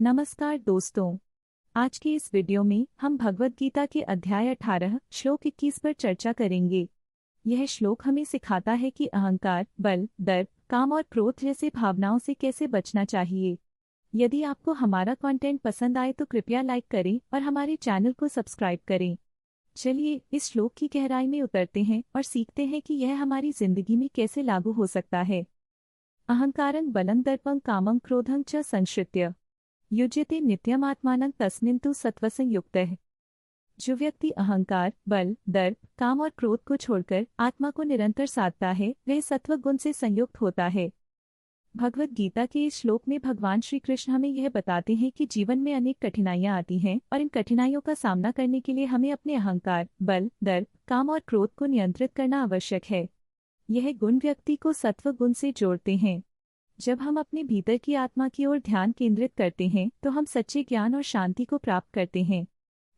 नमस्कार दोस्तों। आज की इस वीडियो में हम भगवद गीता के अध्याय 18 श्लोक 21 पर चर्चा करेंगे। यह श्लोक हमें सिखाता है कि अहंकार, बल, दर्प, काम और क्रोध जैसे भावनाओं से कैसे बचना चाहिए। यदि आपको हमारा कंटेंट पसंद आए तो कृपया लाइक करें और हमारे चैनल को सब्सक्राइब करें। चलिए इस श्लोक की गहराई में उतरते हैं और सीखते हैं कि यह हमारी जिंदगी में कैसे लागू हो सकता है। अहंकारं बलं दर्पं कामं क्रोधं च संश्रित्य युज्यते नित्यमात्मानं तस्मिन् तु सत्त्वसंयुक्तः। जो व्यक्ति अहंकार, बल, दर्प, काम और क्रोध को छोड़कर आत्मा को निरंतर साधता है वह सत्व गुण से संयुक्त होता है। भगवद गीता के इस श्लोक में भगवान श्री कृष्ण हमें यह बताते हैं कि जीवन में अनेक कठिनाइयां आती हैं और इन कठिनाइयों का सामना करने के लिए हमें अपने अहंकार, बल, दर्प, काम और क्रोध को नियंत्रित करना आवश्यक है। यह गुण व्यक्ति को सत्व गुण से जोड़ते हैं। जब हम अपने भीतर की आत्मा की ओर ध्यान केंद्रित करते हैं तो हम सच्चे ज्ञान और शांति को प्राप्त करते हैं।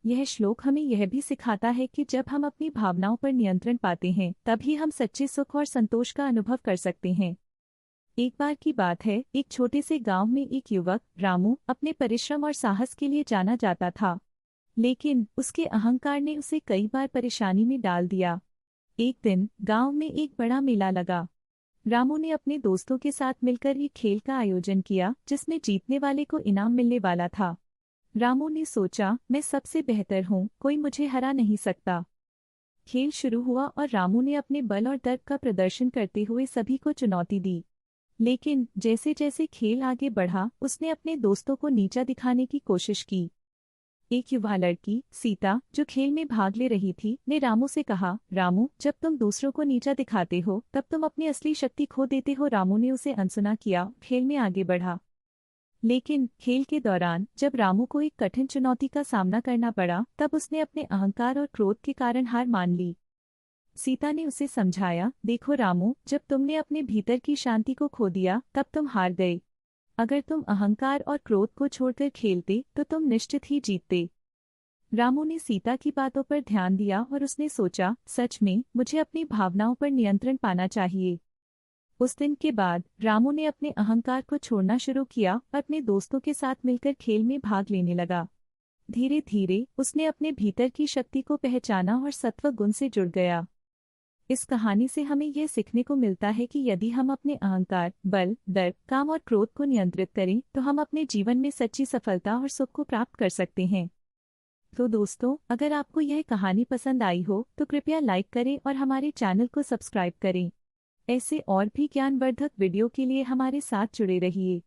यह श्लोक हमें यह भी सिखाता है कि जब हम अपनी भावनाओं पर नियंत्रण पाते हैं तभी हम सच्चे सुख और संतोष का अनुभव कर सकते हैं। एक बार की बात है, एक छोटे से गांव में एक युवक रामू अपने परिश्रम और साहस के लिए जाना जाता था, लेकिन उसके अहंकार ने उसे कई बार परेशानी में डाल दिया। एक दिन गांव में एक बड़ा मेला लगा। रामू ने अपने दोस्तों के साथ मिलकर एक खेल का आयोजन किया जिसमें जीतने वाले को इनाम मिलने वाला था। रामू ने सोचा, मैं सबसे बेहतर हूँ, कोई मुझे हरा नहीं सकता। खेल शुरू हुआ और रामू ने अपने बल और दर्प का प्रदर्शन करते हुए सभी को चुनौती दी। लेकिन जैसे जैसे खेल आगे बढ़ा उसने अपने दोस्तों को नीचा दिखाने की कोशिश की। एक युवा लड़की सीता जो खेल में भाग ले रही थी ने रामू से कहा, रामू, जब तुम दूसरों को नीचा दिखाते हो तब तुम अपनी असली शक्ति खो देते हो। रामू ने उसे अनसुना किया, खेल में आगे बढ़ा। लेकिन खेल के दौरान जब रामू को एक कठिन चुनौती का सामना करना पड़ा तब उसने अपने अहंकार और क्रोध के कारण हार मान ली। सीता ने उसे समझाया, देखो रामू, जब तुमने अपने भीतर की शांति को खो दिया तब तुम हार गए। अगर तुम अहंकार और क्रोध को छोड़कर खेलते तो तुम निश्चित ही जीतते। रामू ने सीता की बातों पर ध्यान दिया और उसने सोचा, सच में मुझे अपनी भावनाओं पर नियंत्रण पाना चाहिए। उस दिन के बाद रामू ने अपने अहंकार को छोड़ना शुरू किया और अपने दोस्तों के साथ मिलकर खेल में भाग लेने लगा। धीरे धीरे उसने अपने भीतर की शक्ति को पहचाना और सत्व गुण से जुड़ गया। इस कहानी से हमें यह सीखने को मिलता है कि यदि हम अपने अहंकार, बल, दर्प, काम और क्रोध को नियंत्रित करें तो हम अपने जीवन में सच्ची सफलता और सुख को प्राप्त कर सकते हैं। तो दोस्तों, अगर आपको यह कहानी पसंद आई हो तो कृपया लाइक करें और हमारे चैनल को सब्सक्राइब करें। ऐसे और भी ज्ञानवर्धक वीडियो के लिए हमारे साथ जुड़े रहिए।